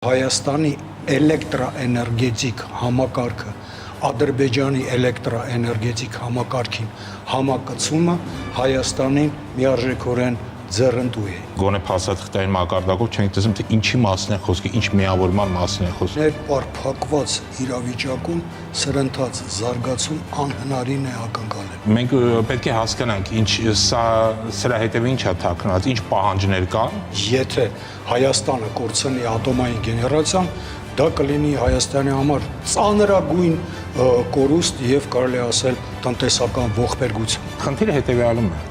Հայաստանի էլեկտրաէներգետիկ համակարգը Ադրբեջանի էլեկտրաէներգետիկ համակարգին համակցումը Հայաստանին միարժեքորեն ձեռնտու է։ Գոնե փաստաթղթային մակարդակով չենք տեսնում, թե ինչի մասին է խոսքը, ինչ միավորման մասին է խոսքը։ Ներփակված իրավիճակում սրընթաց զարգացում անհնարին է ակնկալել։ Մենք պետք է հասկանանք, սրա հետևը ինչ է թաքնված, ինչ պահանջներ կան։ Եթե Հայաստանը կորցնի ատոմային գեներացիան, դա կլինի Հայաստանի համար ծանրագույն կորուստ եւ կարելի ասել տնտեսական ողբերգություն։ Խնդիրը հետևյալում է։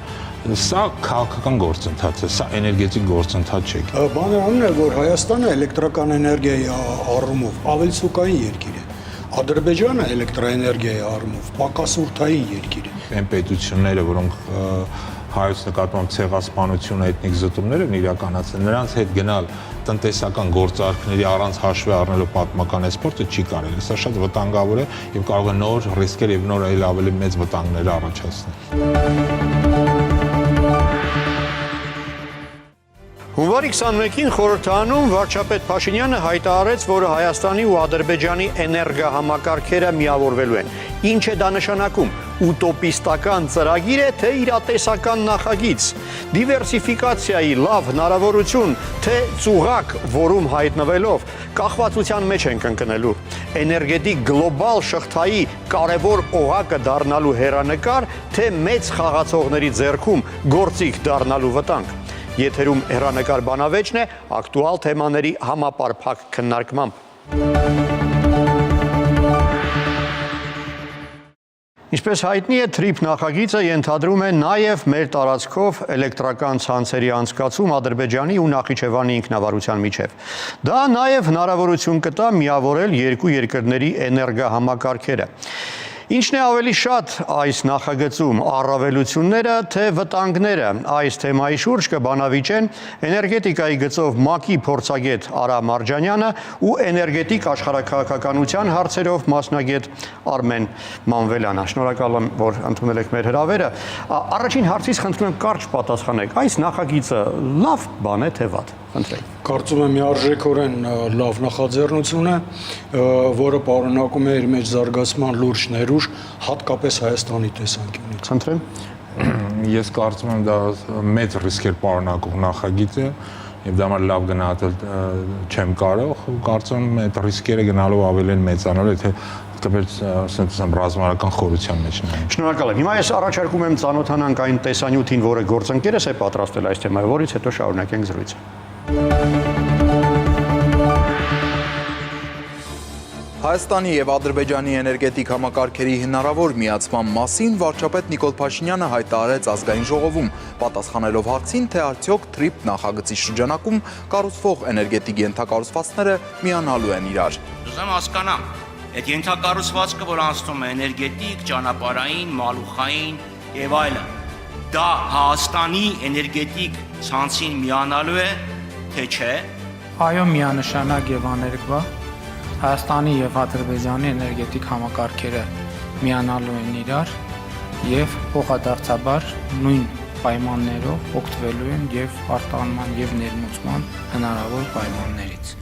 Սա քաղաքական գործընթաց է, սա էներգետիկ գործընթաց չէ։ Բանականն է, որ Հայաստանը էլեկտրական էներգիայի առումով ավելի ցուցային երկիր է։ Ադրբեջանը էլեկտրաէներգիայի առումով պակասուրդային երկիր է։ Այն պետությունները, որոնք հայոց նկատմամբ ցեղասպանություն, էթնիկ զտումներ են իրականացել, նրանց հետ գնալ տնտեսական գործարքների առանց հաշվի առնելու պատմական էսպորտը չի կարելի։ Սա շատ վտանգավոր է եւ կարող է նոր ռիսկեր եւ նոր այլ ավելի մեծ վտանգներ առաջացնել։ Հունվարի 21-ին խորհրդարանում վարչապետ Փաշինյանը հայտարարեց, որ Հայաստանի ու Ադրբեջանի էներգահամակարգերը միավորվելու են։ Ինչ է դա նշանակում։ Ուտոպիստական ծրագիր է, թե իրատեսական նախագիծ, դիվերսիֆիկացիայի լավ հնարավորություն, թե ծուղակ, որում հայտնվելով կախվածության մեջ ենք ընկնելու, էներգետիկ գլոբալ շղթայի կարևոր օղակը դառնալու հեռանկար, թե մեծ խաղացողների ձեռքում գործիք դառնալու վտանգ։ Եթերում հեռանկար բանավեճն է ակտուալ թեմաների համապարփակ քննարկմամբ։ Ինչպես հայտնի է, TRIP նախագիծը ենթադրում է նաև մեր տարածքով էլեկտրական ցանցերի անցկացում Ադրբեջանի ու Նախիջևանի ինքնավարության միջև։ Դա նաև հնարավորություն կտա միավորել երկու երկրների էներգահամակարգերը։ Ինչն է ավելի շատ այս նախագծում առավելությունները, թե վտանգները, այս թեմայի շուրջ կբանավիճեն էներգետիկայի գծով ՄԱԿ-ի փորձագետ Արա Մարջանյանը ու էներգետիկ աշխարհաքաղաքականության հարցերով մասնագետ Արմեն Մանվելյանը։ Շնորհակալ եմ, որ ընդունել եք մեր հրավերը։ Առաջին հարցից խնդրում եմ կարճ պատասխանեք։ Այս նախագիծը լավ բան է, թե վատ։ Խնդրեմ։ Կարծում եմ միարժեքորեն լավ նախաձեռնություն է, որը պարունակում է իր մեջ զարգացման լուրջ ներուժ, հատկապես Հայաստանի տեսանկյունից։ Խնդրեմ։ Ես կարծում եմ դա մեծ ռիսկեր պարունակող նախագիծ է եւ դա համար լավ գնահատել չեմ կարող։ Կարծում եմ այդ ռիսկերը գնալով ավելի են մեծանալու, եթե կբերց ասեմ ռազմական խորության մեջ նայենք։ Շնորհակալ եմ։ Հիմա ես առաջարկում եմ ծանոթանանք այն տեսանյութին, որը գործընկերս է պատրաստել այս թեմայով, որից հետո շարունակենք զրույցը։ Հայաստանի եւ Ադրբեջանի էներգետիկ համակարգերի հնարավոր միացման մասին վարչապետ Նիկոլ Փաշինյանը հայտարարեց ազգային ժողովում, պատասխանելով հարցին, թե արդյոք TRIP նախագծի շրջանակում կառուցվող էներգետիկ ենթակառուցվածքները միանալու են իրար։ Ուզում հասկանամ, այդ ենթակառուցվածքը, որ անցնում է էներգետիկ, ճանապարհային, մալուխային եւ այլն, դա Հայաստանի էներգետիկ ցանցին միանալու է, թե չէ։ Այո, միանշանակ եւ աներկբա Հայաստանի եւ Ադրբեջանի էներգետիկ համակարգերը միանալու են իրար եւ փոխադարձաբար նույն պայմաններով օգտվելու են եւ արտահանման եւ ներմուծման հնարավոր պայմաններից։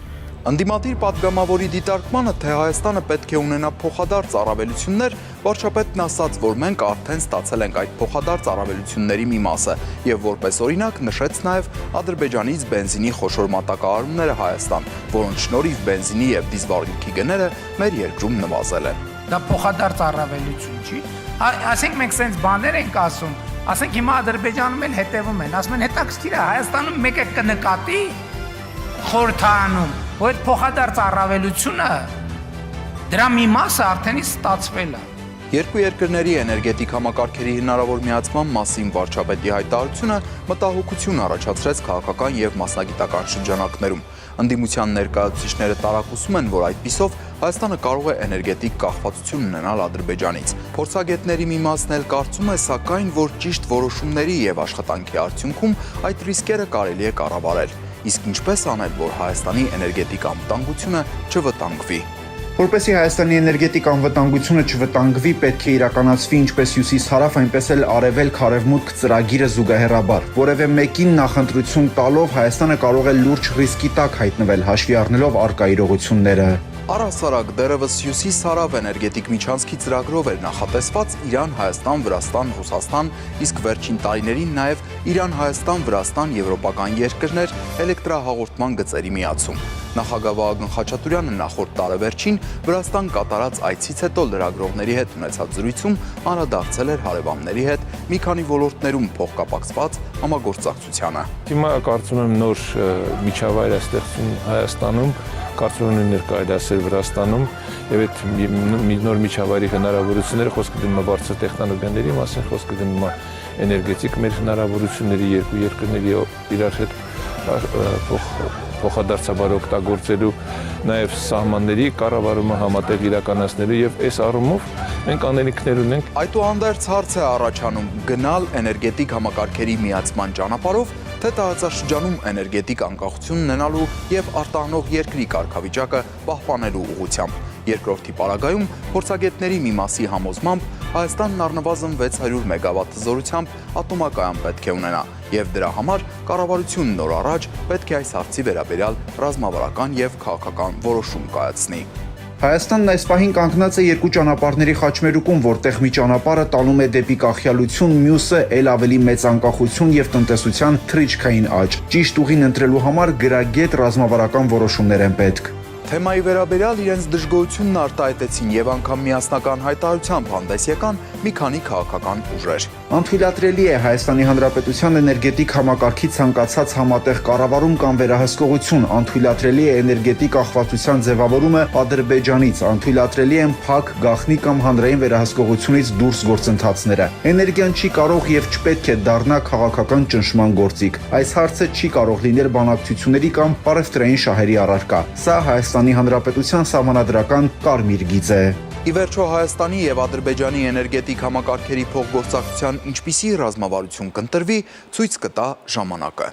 Ընդդիմադիր պատգամավորի դիտարկմանը, թե Հայաստանը պետք է ունենա փոխադարձ առավելություններ, վարչապետն ասաց, որ մենք արդեն ստացել ենք այդ փոխադարձ առավելությունների մի մասը եւ որպես օրինակ նշեց նաեւ Ադրբեջանից բենզինի խոշոր մատակարարումները Հայաստան, որոնց շնորհիվ բենզինի եւ դիզվառնիքի գները մեր երկրում նվազել են։ Դա փոխադարձ առավելություն չի։ Ասենք մենք sense բաներ ենք ասում, ասենք հիմա Ադրբեջանում էլ հետևում են, ասում են հետաքրքիր է Հայաստանում մեկը կնկատի խորհրդարանում, որ այդ փոխադարձ առավելությունը դրա մի մասը արդեն ստացվել է։ Երկու երկրների էներգետիկ համակարգերի հնարավոր միացման մասին վարչապետի հայտարարությունը մտահոգություն առաջացրեց քաղաքական եւ մասնագիտական շրջանակներում։ Ընդդիմության ներկայացուցիչները տարակուսում են, որ այդպիսով Հայաստանը կարող է էներգետիկ կախվածություն ունենալ Ադրբեջանից։ Փորձագետների մի մասն էլ կարծում է, սակայն, որ ճիշտ որոշումների եւ աշխատանքի արդյունքում այդ ռիսկերը կարելի է կառավարել։ Իսկ ինչպես անել, որ Հայաստանի էներգետիկ անվտանգությունը չվտանգվի։ Որպեսզի Հայաստանի էներգետիկ անվտանգությունը չվտանգվի, պետք է իրականացվի ինչպես հյուսիս-հարավ, այնպես էլ արևելք-արևմուտք ծրագիրը զուգահեռաբար։ Որևէ մեկին նախընտրություն տալով Հայաստանը կարող է լուրջ ռիսկի տակ հայտնվել, հաշվի առնելով առկա իրողությունները։ Առհասարակ դեռևս հյուսիս-հարավ էներգետիկ միջանցքի ծրագրով էր նախատեսված Իրան, Հայաստան, Վրաստան, Ռուսաստան, իսկ վերջին տարիներին նաև Իրան, Հայաստան, Վրաստան, եվրոպական երկրներ էլեկտրահաղորդման գծերի միացում։ Նախագահ Վահագն Խաչատուրյանը նախորդ տարեվերջին Վրաստան կատարած այցից հետո լրագրողների հետ ունեցած զրույցում անդրադարձել էր հարևանների հետ մի քանի ոլորտներում փոխկապակցված համագործակցությանը։ Հիմա կարծում եմ նոր միջավայր է ստեղծում Հայաստանում, կարծում եմ ներկայացել Վրաստանում եւ այդ նոր միջավայրի հնարավորությունները խոսքը դնում է բարձր տեխնոլոգիաների մասին, խոսքը դնում է էներգետիկ մեր հնարավորությունների երկու երկրների իրար հետ փոխադարձաբար օգտագործելու, նաև սահմանների կառավարումը համատեղ իրականացնելու եւ այս առումով մենք անելիքներ ունենք։ Այդուհանդերձ հարց է առաջանում գնալ էներգետիկ համակարգերի միացման ճանապարհով, թե տարածաշրջանում էներգետիկ անկախություն ունենալու եւ արտահանող երկրի կարգավիճակը պահպանելու ուղղությամբ։ Երկրորդի պարագայում փորձագետների մի մասի համոզմամբ Հայաստանն առնվազն 600 մեգավատ զորությամբ ատոմակայան պետք է ունենա եւ դրա համար կառավարությունն նոր առաջ պետք է այս հարցի վերաբերյալ ռազմավարական եւ քաղաքական որոշում կայացնի։ Հայաստանն այս պահին կանգնած է երկու ճանապարհների խաչմերուկում, որտեղ մի ճանապարհը տանում է դեպի կախյալություն, մյուսը էլ ավելի մեծ անկախություն եւ տնտեսության թռիչքային աճ։ Ճիշտ ուղին ընտրելու համար գրագետ ռազմավարական որոշումներ են պետք։ Թեմայի վերաբերյալ իրենց դժգոհությունն արտահայտեցին եւ անգամ միասնական հայտարարությամբ հանդես եկան մի քանի քաղաքական ուժեր։ Անթույլատրելի է Հայաստանի Հանրապետության էներգետիկ համակարգի ցանկացած համատեղ կառավարում կամ վերահսկողություն, անթույլատրելի է էներգետիկ աղբատության ձևավորումը Ադրբեջանից, անթույլատրելի են փակ, գաղտնի կամ հանրային վերահսկողությունից դուրս գործընթացները։ Էներգիան չի կարող եւ չպետք է դառնա քաղաքական ճնշման գործիք։ Այս հարցը չի կարող լինել բանակցությունների կամ պարևտրային շահերի առարկա։ Սա Հայաստանի Հանրապետության սահմանադրական կարմիր գիծ է։ Ի վերջո Հայաստանի եւ Ադրբեջանի էներգետիկ համակարգերի փոխգործակցության ինչպիսի ռազմավարություն կընտրվի, ցույց կտա ժամանակը։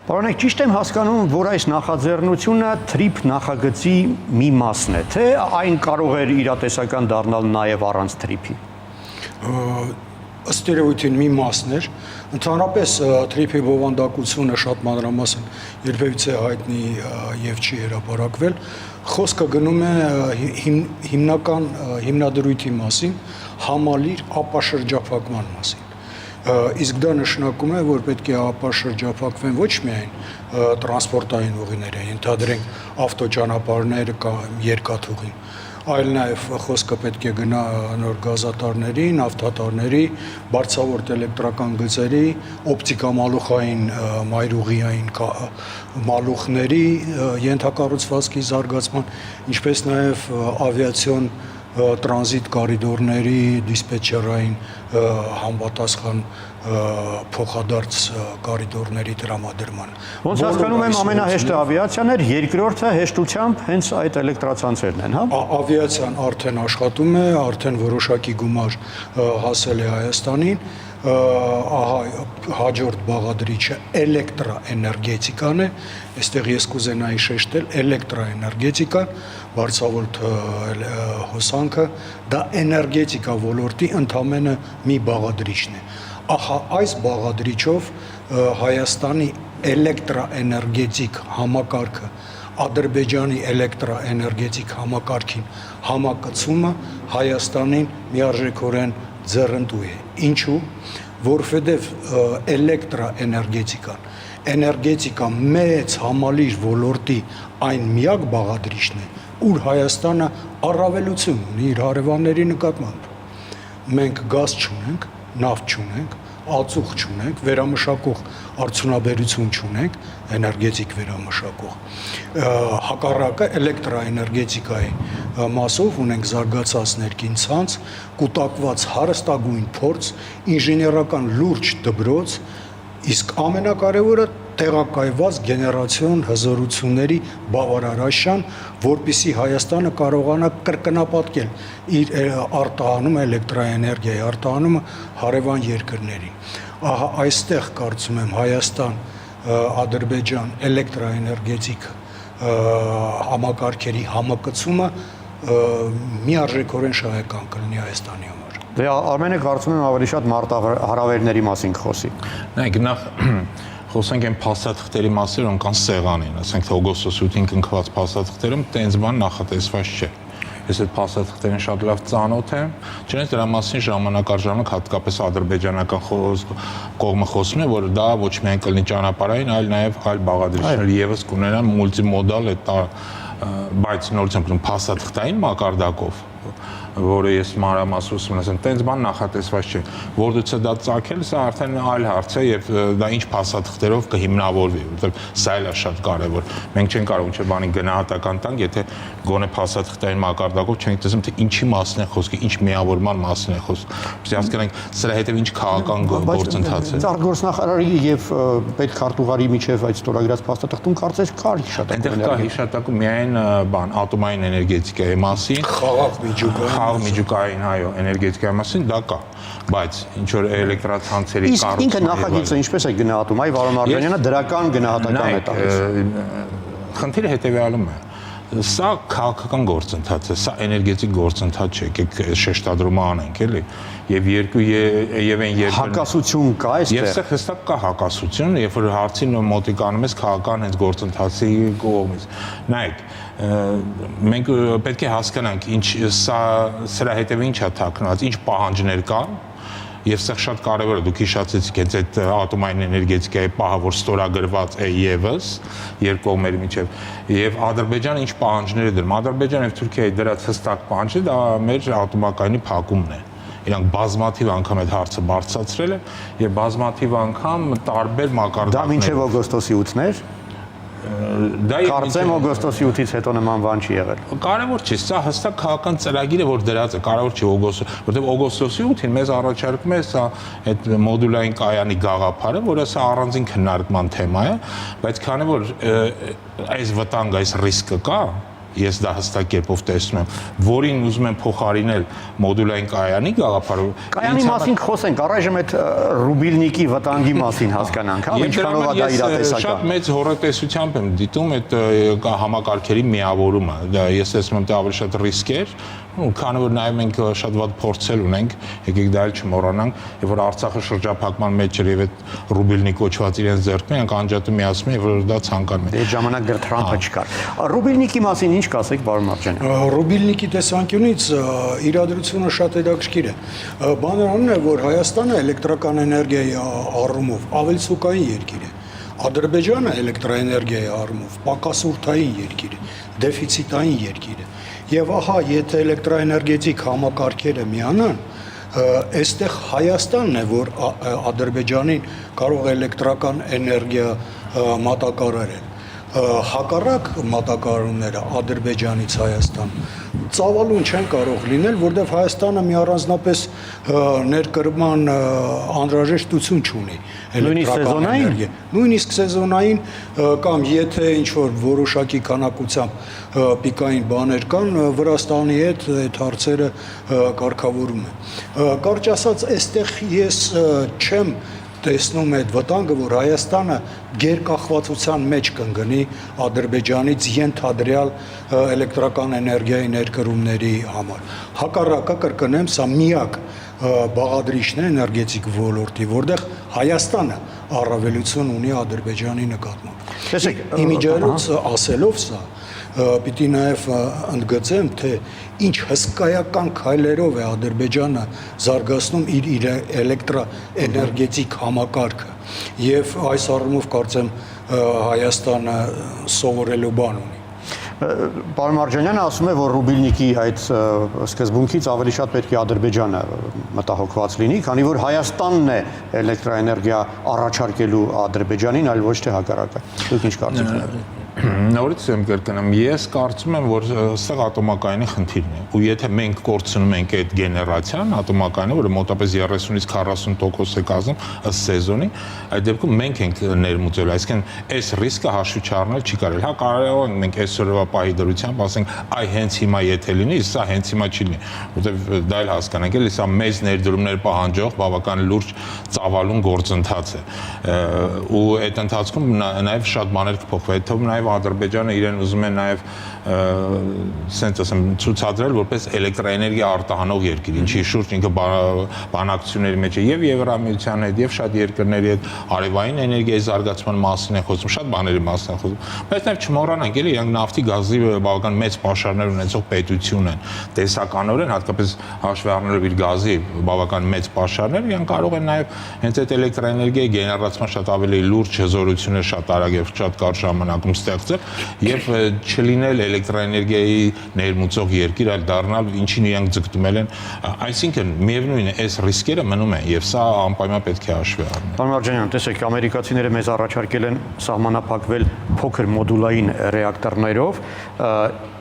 Պարոնեք, ճիշտ եմ հասկանում, որ այս նախաձեռնությունը թրիփ նախագծի մի մասն է, թե այն կարող էր իրատեսական դառնալ նաև առանց թրիփի։ Ըստ երևույթին մի մասն էր, ընդհանրապես թրիփի բովանդակությունը շատ մանրամասն երբևիցե հայտնի եւ չի հրապարակվել, խոսքը գնում է հիմնական հիմնադրույթի մասին, համալիր ապաշրջափակման մասին։ Իսկ դա նշանակում է, որ պետք է ապաշրջափակվեն ոչ միայն տրանսպորտային ուղիները, ենթադրենք ավտոճանապարհները կամ երկաթուղին, այլ նաև խոսքը պետք է գնա նոր գազատարների, նավթատարների, բարձրավուրդ էլեկտրական գծերի, օպտիկամալուխային մայրուղիային մալուխների ենթակառուցվածքի զարգացման, ինչպես նաև ավիացիոն տրանզիտ կորիդորների, դիսպեչերային համապատասխան փոխադարձ կորիդորների տրամադրման։ Ոնց հասկանում եմ, ամենահեշտը ավիացիան էր, երկրորդը հեշտությամբ հենց այդ էլեկտրացանցերն են, հա։ Ավիացիան արդեն աշխատում է, արդեն որոշակի գումար հասել է Հայաստանին, հաջորդ բաղադրիչը էլեկտրաէներգետիկան է, այստեղ ես կուզենայի շեշտել էլեկտրաէներգետիկան, բարձրավուրդ հոսանքը, դա էներգետիկա ոլորտի ընդամենը մի բաղադրիչն է։ Ահա այս բաղադրիչով Հայաստանի էլեկտրաէներգետիկ համակարգը Ադրբեջանի էլեկտրաէներգետիկ համակարգին համակցումը Հայաստանին միարժեքորեն ձեռնտու է։ Ինչու՞, որովհետև էլեկտրաէներգետիկան, էներգետիկա մեծ համալիր ոլորտի այն միակ բաղադրիչն է, ուր Հայաստանը առավելություն ունի իր հարևանների նկատմամբ։ Մենք գազ չունենք, նավթ չունենք, ածուխ չունենք, վերամշակող արդյունաբերություն չունենք, էներգետիկ վերամշակող։ Հակառակը էլեկտրաէներգետիկայի մասով ունենք զարգացած ներքին ցանց, կուտակված հարստագույն փորձ, ինժեներական լուրջ դպրոց, իսկ ամենակարևորը տեղակայված գեներացիոն հզորությունների բավարարաշան, որպեսզի Հայաստանը կարողանա կրկնապատկել իր արտահանումը էլեկտրաէներգիայի արտահանումը հարևան երկրներին։ Ահա այստեղ կարծում եմ Հայաստան Ադրբեջան էլեկտրաէներգետիկ համակարգերի համակցումը միարժեքորեն շահեկան կլինի Հայաստանի համար։ Դե Արմենը կարծում եմ ավելի շատ մարտահրավերների մասին կխոսի։ Նայեք, նախ խոսենք այն փաստաթղթերի մասին, որոնք կան սեղանին, ասենք թե օգոստոսի 8-ին կնքված փաստաթղթերում տենց բան նախատեսված չէ։ Ես այդ փաստաթղթերին շատ լավ ծանոթ եմ, չնայած դրա մասին ժամանակ առ ժամանակ հատկապես ադրբեջանական կողմը խոսում է, որ դա ոչ միայն կլինի ճանապարհային, այլ նաև այլ բաղադրիչներ եւս կունենան մուլտիմոդալ բայց նորից փաստաթղթային մակարդակով, որը ես մանրամասն ասեմ, տենց բան նախատեսված չէ, որտեղից է դա ծագել, սա արդեն այլ հարց է եւ դա ինչ փաստաթղթերով կհիմնավորվի, որովհետեւ սա էլ է շատ կարեւոր։ Մենք չենք կարող ինչ-որ բանի գնահատական տանք, եթե գոնե փաստաթղթային մակարդակով չենք տեսնում, թե ինչի մասին է խոսքը, ինչ միավորման մասին է խոսքը։ Իսկ հասկանանք սրա հետեւ ինչ քաղաքական գործընթաց է։ Արտգործնախարարի եւ պետքարտուղարի միջև այդ ստորագրած փաստաթղթում կարծես կար հիշատակում։ Այնտեղ կա հիշատակում միայն բան ատոմային էներգետիկայի մասին, խաղ միջուկային, այո, էներգետիկայի մասին դա կա, բայց ինչ որ էլեկտրացանցերի կառուցումը ինքը նախագիծը ինչպես է գնահատում, այ Վարոն Մարտիրոսյանը դրական գնահատական է տալիս։ Խնդիրը հետեւյալում է, սա քաղաքական գործընթաց է, սա էներգետիկ գործընթաց չէ, եկեք շեշտադրումը անենք, էլի, եւ այն երկու հակասություն կա այստեղ։ Եվ սա հստակ կա հակասություն, երբ որ հարցին մոտիկանում ես քաղաքական հենց գործընթացի կողմից։ Նայեք, մենք պետք է հասկանանք, ինչ սրա հետևը ինչ է թաքնված, ինչ պահանջներ կան, եւ սա շատ կարեւոր է, դուք հիշեցիք հենց այդ ատոմային էներգետիկայի պահը, որ ստորագրված է եւս երկու կողմերի միջեւ, եւ Ադրբեջանը ինչ պահանջներ է դրում։ Ադրբեջանը եւ Թուրքիայի դրած հստակ պահանջը դա մեր ատոմակայանի փակումն է։ Իրանք բազմաթիվ անգամ այդ հարցը բարձրացրել է եւ բազմաթիվ անգամ տարբեր մակարդակներ։ Դա մինչեւ օգոստոսի 8-ներ։ Կարծեմ օգոստոսի 8-ից հետո նման բան չի եղել։ Կարևոր չի, սա հստակ քաղաքական ծրագիր է, որ դրած է, կարևոր չի որտեղ օգոստոսի 8-ին մեզ առաջարկում է սա այդ մոդուլային կայանի գաղափարը, որը սա առանձին քննարկման թեմա է, բայց քանի որ այս վտանգը, այս ռիսկը կա, ես դա հստակ կերպով տեսնում եմ, որին ուզում են փոխարինել մոդուլային կայանի գաղափարը։ Կայանի մասին խոսենք, առայժմ այդ ռուբիլնիկի վտանգի մասին հասկանանք, հա, ինչքանով է դա իրատեսական։ Շատ մեծ հոռետեսությամբ եմ դիտում այդ համակարգերի միավորումը։ Ես տեսնում եմ, թե ավելի շատ ռիսկեր, քանի որ նաև մենք շատ վատ փորձել ունենք, եկեք դա էլ չմոռանանք, եւ որ Արցախը շրջափակման մեջ էր եւ այդ ռուբիլնի կոչված իրենց ձեռքն ենք անջատը միացնում եւ որ դա ցանկանում է։ Այդ ժամանակ դեռ Թրամփը չկար։ Ռուբիլնիկի մասին ինչ կասեք, պարոն Մարտիրոսյան։ Ռուբիլնիկի տեսանկյունից իրադրությունը շատ հետաքրքիր է։ Բանականն է, որ Հայաստանը էլեկտրական էներգիայի առումով ավելցուկային երկիր է։ Ադրբեջանը էլեկտրաէներգիայի առումով պակասուրդային երկիր է, դեֆիցիտային երկիր է։ Եվ ահա, եթե էլեկտրաէներգետիկ համակարգերը միանան, այստեղ Հայաստանն է, որ Ադրբեջանին կարող է էլեկտրական էներգիա մատակարարել։ Հակառակ մատակարարումները Ադրբեջանից Հայաստան ծավալուն չեն կարող լինել, որտեղ Հայաստանը մի առանձնապես ներկրման անհրաժեշտություն չունի էլեկտրական էներգիա։ Նույնիսկ սեզոնային կամ եթե ինչ-որ որոշակի քանակությամբ պիկային բաներ կան, Վրաստանի հետ այդ հարցերը կարգավորում են։ Կարճ ասած, այստեղ ես չեմ տեսնում այդ վտանգը, որ Հայաստանը գերկախվածության մեջ կընկնի Ադրբեջանից ենթադրյալ էլեկտրական էներգիայի ներկրումների համար։ Հակառակը կրկնեմ, սա միակ բաղադրիչն է էներգետիկ ոլորտի, որտեղ Հայաստանը առավելություն ունի Ադրբեջանի նկատմամբ։ Տեսեք, իմիջիայլոց ասելով սա, պիտի նաև ընդգծեմ, թե ինչ հսկայական քայլերով է Ադրբեջանը զարգացնում իր էլեկտրաէներգետիկ համակարգը եւ այս առումով կարծեմ Հայաստանը սովորելու բան ունի։ Պարոն Մարտիրոսյանը ասում է, որ ռուբիլնիկի այդ սկզբունքից ավելի շատ պետք է Ադրբեջանը մտահոգված լինի, քանի որ Հայաստանն է էլեկտրաէներգիա առաջարկելու Ադրբեջանին, այլ ոչ թե հակառակը։ Դուք ինչ կարծիք ունեք։ Նորից եմ կրկնում, ես կարծում եմ, որ այստեղ ատոմակայանի խնդիրն է։ Ու եթե մենք կորցնում ենք այդ գեներացիան ատոմակայանը, որը մոտավորապես 30-ից 40% է կազմում ըստ սեզոնի, այդ դեպքում մենք ենք ներմուծել, այսինքն այս ռիսկը հաշվի չառնել չի կարելի։ Հա կարող ենք մենք այսօրվա պահի դրությամբ ասենք, այ հենց հիմա եթե լինի, սա հենց հիմա չի լինի, որովհետև դա էլ հասկանանք, էլի սա մեծ ներդրումներ պահանջող բավական լուրջ ծավալուն գործընթաց է։ Ու այդ ընթացքում նաև շատ բաներ կփոխվի, թվում նաև Ադրբեջանը իրեն ուզում է նաև սենց ասեմ ցուցադրել որպես էլեկտրաէներգիա արտահանող երկիր, ինչի շուրջ ինքը բանակցությունների մեջ է եւ Եվրամիության հետ եւ շատ երկրների հետ արևային էներգիայի զարգացման մասին են խոսում, շատ բաների մասին են խոսում, բայց նաև չմոռանանք, էլի իրանք նավթի գազի բավական մեծ պաշարներ ունեցող պետություն են, տեսականորեն հատկապես հաշվի առնելով իր գազի բավական մեծ պաշարներ, իրանք կարող են նաև հենց այդ էլեկտրաէներգիայի գեներացման շատ ավելի լուրջ հզորություններ շատ արագ եւ շատ կարճ ժամանակում ստեղծել եւ չլինել էլեկտրաէներգիայի ներմուծող երկիր, այլ դառնալ ինչին իրանք ձգտումել են, այսինքն միևնույն է, այս ռիսկերը մնում են եւ սա անպայման պետք է հաշվի առնել։ Պարոն Մարջանյան, տեսեք, ամերիկացիները մեզ առաջարկել են սահմանափակվել փոքր մոդուլային ռեակտորներով,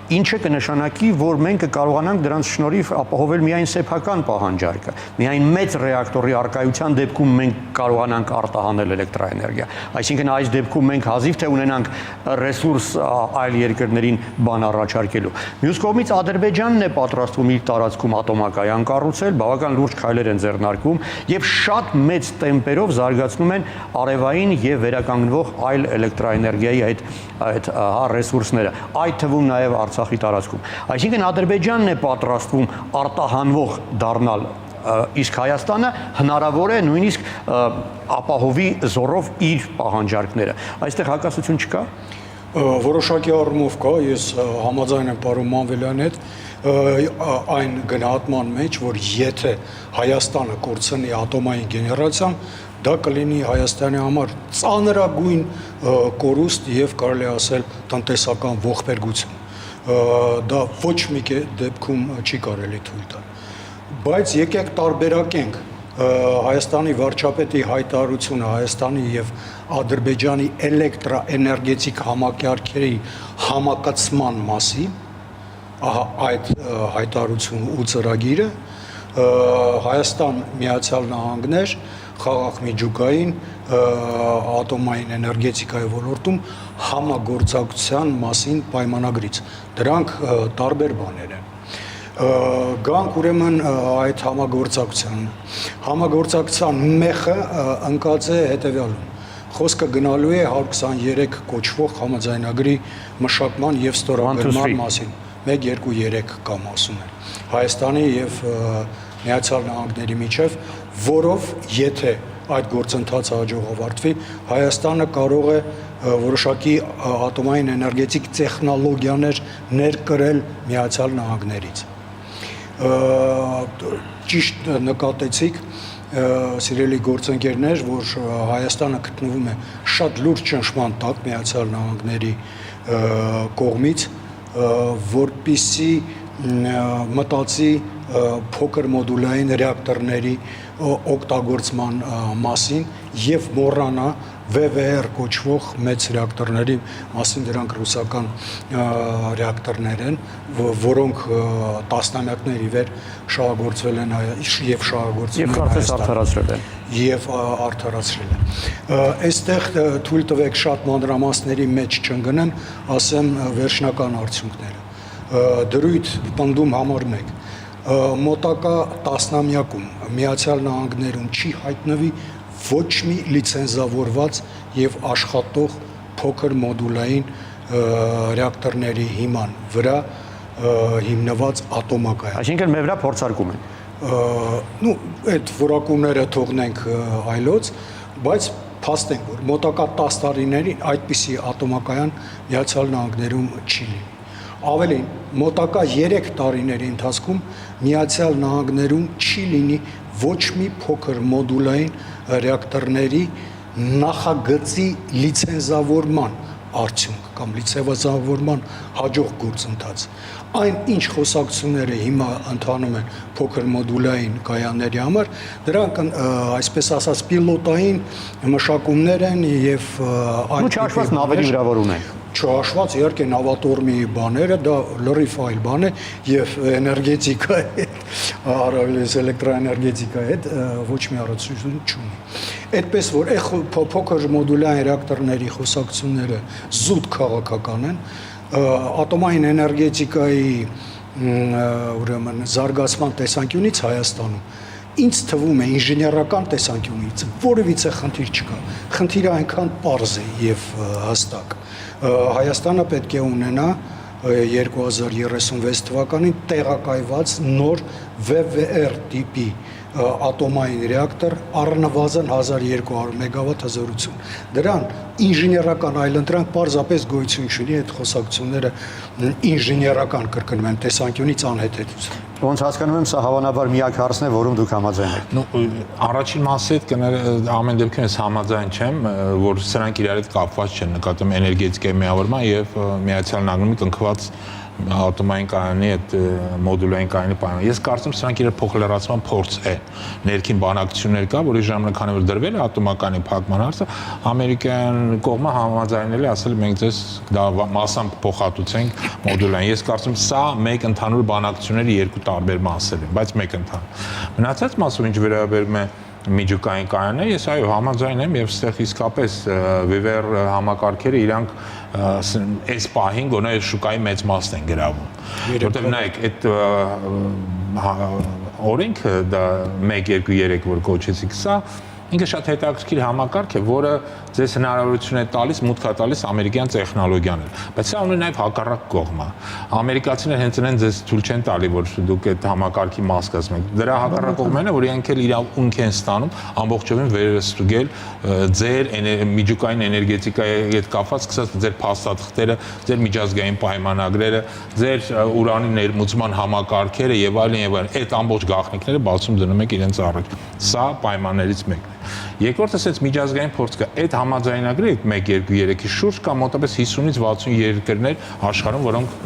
ինչը կնշանակի, որ մենք կկարողանանք դրանց շնորհիվ ապահովել միայն սեփական պահանջարկը, միայն մեծ ռեակտորի առկայության դեպքում մենք կարողանանք արտահանել էլեկտրաէներգիա։ Այսինքն այս դեպքում մենք հազիվ թե ունենանք ռեսուրս այլ երկրներին բան առաջարկելու։ Մյուս կողմից Ադրբեջանն է պատրաստվում իր տարածքում ատոմակայան կառուցել, բավական լուրջ քայլեր են ձեռնարկում եւ շատ մեծ տեմպերով զարգացնում են արևային եւ վերականգնվող այլ էլեկտրաէներգիայի այդ ռեսուրսները, այդ թվում նաեւ Արցախի տարածքում։ Այսինքն Ադրբեջանն է պատրաստվում արտահանվող դառնալ, իսկ Հայաստանը հնարավոր է նույնիսկ ապահովի զորով իր պահանջարկները։ Այստեղ հակասություն չկա։ Որոշակի առումով կա, ես համաձայն եմ պարոն Մանվելյանի հետ այն գնահատման մեջ, որ եթե Հայաստանը կորցնի ատոմային գեներացիան, դա կլինի Հայաստանի համար ծանրագույն կորուստ եւ կարելի ասել տնտեսական ողբերգություն։ Դա ոչ մի դեպքում չի կարելի թույլ տալ։ Բայց եկեք տարբերակենք Հայաստանի վարչապետի հայտարարությունը Հայաստանի եւ Ադրբեջանի էլեկտրաէներգետիկ համակարգերի համակցման մասին, ահա այդ հայտարարությունը ու ծրագիրը Հայաստան, Միացյալ Նահանգներ, խաղաղ-միջուկային ատոմային էներգետիկայի ոլորտում համագործակցության մասին պայմանագրից։ Դրանք տարբեր բաներ են։ Գանք ուրեմն այդ համագործակցության։ Համագործակցության մեխը ընկած է հետևյալում։ Խոսքը գնալու է 123 կոչվող համաձայնագրի մշակման եւ ստորագրման մասին։ 1, 2, 3 կամ ասում են Հայաստանի եւ Միացյալ Նահանգների միջև, որով եթե այդ գործընթացը հաջողավարտվի, Հայաստանը կարող է որոշակի ատոմային էներգետիկ տեխնոլոգիաներ ներկրել Միացյալ Նահանգներից։ Ճիշտ նկատեցիք, սիրելի գործընկերներ, որ Հայաստանը գտնվում է շատ լուրջ ճնշման տակ Միացյալ Նահանգների կողմից, որպիսի մտածի փոքր մոդուլային ռեակտորների օգտագործման մասին եւ մոռանա VVR կոչվող մեծ ռեակտորների մասին, դրանք ռուսական ռեակտորներ են, որոնք տասնամյակների վեր շահագործվել են եւ շահագործվում են կարծես արդարացրել են։ Եվ արդարացրել են։ Այստեղ թույլ տվեք շատ մանրամասների մեջ չընկնեմ, ասեմ վերջնական արդյունքները։ Դրույթ պնդում համար 1 մոտակա տասնամյակում Միացյալ Նահանգներում չի հայտնվի ոչ մի լիցենզավորված եւ աշխատող փոքր մոդուլային ռեակտորների հիման վրա հիմնված ատոմակայան։ Այսինքն մեր վրա փորձարկում են։ Ну, այդ որակումները թողնենք այլոց, բայց փաստենք, որ մոտակա 10 տարիներին այդպիսի ատոմակայան Միացյալ Նահանգներում չի լինի։ Ավելին, մոտակա 3 տարիների ընթացքում Միացյալ Նահանգներում չի լինի ոչ մի փոքր մոդուլային ռեակտորների նախագծի լիցենզավորման արդյունք կամ լիցեվազավորման հաջող գործընթաց։ Այն ինչ խոսակցությունները հիմա ընթանում են փոքր մոդուլային կայանների համար, դրանք այսպես ասած պիլոտային մշակումներ են եւ Ու չհաշված նավերի վրա որ ունեն։ Չհաշված իհարկե նավատորմի բաները, դա լրիվ այլ բան է եւ էներգետիկա հետ, առավելից էլեկտրաէներգետիկա հետ ոչ մի առնչություն չունի։ Այդպես որ փոքր մոդուլային ռեակտորների խոսակցությունները զուտ քաղաքական են, ատոմային էներգետիկայի ուրեմն զարգացման տեսանկյունից Հայաստանում ինձ թվում է ինժեներական տեսանկյունից որևիցե խնդիր չկա։ Խնդիրը այնքան պարզ է եւ հստակ։ Հայաստանը պետք է ունենա 2036 թվականին տեղակայված նոր VVR տիպի ատոմային ռեակտոր առնվազն 1200 մեգավատ հզորություն։ Դրան ինժեներական այլընտրանք պարզապես գոյություն չունի, այդ խոսակցությունները ինժեներական կրկնում եմ տեսանկյունից անհետեթություն։ Ոնց հասկանում եմ, սա հավանաբար միակ հարցն է, որում դուք համաձայն եք։ Առաջին մասի հետ ամեն դեպքում ես համաձայն չեմ, որ սրանք իրար հետ կապված չեն, նկատում էներգետիկայի միավորման եւ Միացյալ Նահանգների կնքված ատոմային կայանի այդ մոդուլային կայանի պայման։ Ես կարծում սրանք իրար փոխլրացման փորձ է։ Ներքին բանակցություններ կա, որի ժամանակ քանի որ դրվել է ատոմականի փակման հարցը, ամերիկյան կողմը համաձայնել է, ասել մենք ձեզ դա մասամբ փոխհատուցենք մոդուլային։ Ես կարծում սա մեկ ընդհանուր բանակցությունների երկու տարբեր մասեր են, բայց մեկ ընդհանուր։ Մնացած մասով ինչ վերաբերում է միջուկային կայանները, ես այո համաձայն եմ եւ այստեղ իսկապես VVR համակարգերը իրանք այս պահին գոնե շուկայի մեծ մասն են գրավում, որտեղ նայեք այդ օրենքը դա 1 2 3 որ կոչեցիք, սա ինքը շատ հետաքրքիր համակարգ է, որը ձեզ հնարավորություն է տալիս, մուտք է տալիս ամերիկյան տեխնոլոգիաներ, բայց սա ունի նաև հակառակ կողմը։ Ամերիկացիները հենց նրան ձեզ թույլ չեն տալի, որ դուք այդ համակարգի մաս կազմեք։ Դրա հակառակ կողմն է, որ իրենք էլ իրավունք են ստանում ամբողջովին վերստուգել ձեր միջուկային էներգետիկայի հետ կապված, սկսած ձեր փաստաթղթերը, ձեր միջազգային պայմանագրերը, ձեր ուրանի ներմուծման համակարգերը եւ այլն եւ այլն։ Այդ ամբողջ գաղտնիքները բացում դնում եք իրենց առաջ։ Սա պայմաններից մեկն է։ Երկրորդը ասած միջազգային փորձ կա։ Այդ համաձայնագրի 1 2 3-ի շուրջ կա մոտավորապես 50-ից 60 երկրներ աշխարհում, որոնք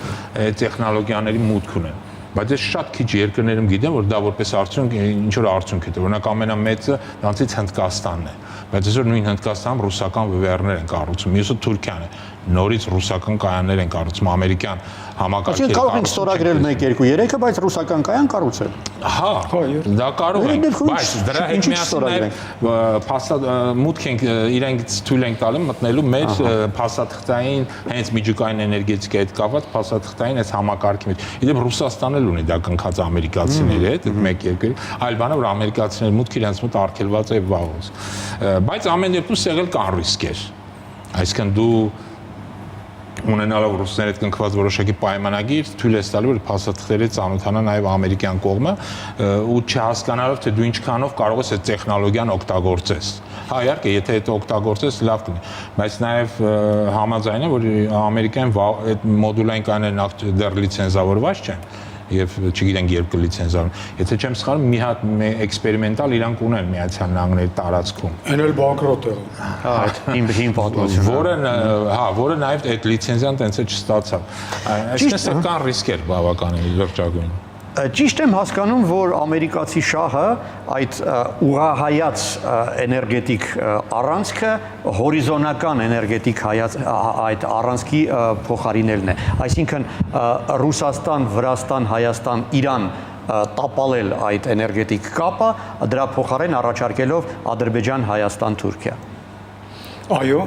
տեխնոլոգիաների մուտք ունեն։ Բայց ես շատ քիչ երկրներում գիտեմ, որ դա որպես արդյունք ինչ որ արդյունք է։ Օրինակ ամենամեծը դրանցից Հնդկաստանն է։ Բայց այսօր նույն Հնդկաստանում ռուսական VVR-ներ են կառուցում, մյուսը Թուրքիան է։ Նորից ռուսական կայաններ են կառուցում, ամերիկյան համակարգեր։ Կարող ենք ստորագրել 1 2 3-ը, բայց ռուսական կայան կառուցել։ Հա, դա կարող ենք, բայց դրա հետ միասին նաև մուտք ենք իրենք թույլ ենք տալու մտնելու մեր փաստաթղթային հենց միջուկային էներգետիկայի հետ կապված փաստաթղթային այս համակարգի մեջ։ Իդեպ Ռուսաստանն էլ ունի դա կնքած ամերիկացիների հետ, 1 2, այլ բանը որ ամերիկացիների մուտքը իրենց մոտ արգելված է վաղուց։ Բայց ամեն դեպքում սեղել կան ռիսկեր։ Այսինքն դու ունենալով ռուսների հետ կնքված որոշակի պայմանագիր թույլ է տալու որ փաստաթղթերի ծանոթանա նաև ամերիկյան կողմը ու չհասկանալով թե դու ինչքանով կարող ես այդ տեխնոլոգիան օգտագործես։ Հա իհարկե եթե այդ օգտագործես լավ կլինի, բայց նաև համաձայն եմ որ ամերիկյան այդ մոդուլային կանոնները դեռ լիցենզավորված չեն եւ չգիտենք երբ կլիցենզավորեն։ Եթե չեմ սխալվում, մի հատ էքսպերիմենտալ իրանք ունեն Միացյալ Նահանգների տարածքում։ Այն էլ բանկրոտ է։ Հա, հին պատմություն։ Որը նաև այդ լիցենզիան տենց է չստացավ։ Այսինքն կան ռիսկեր բավականին լրջագույն։ Ճիշտ եմ հասկանում, որ ամերիկացի շահը այդ ուղղահայաց էներգետիկ առանցքը հորիզոնական էներգետիկ այդ առանցքի փոխարինելն է։ Այսինքն Ռուսաստան, Վրաստան, Հայաստան, Իրան տապալել այդ էներգետիկ կապը, դրա փոխարեն առաջարկելով Ադրբեջան, Հայաստան, Թուրքիա։ Այո,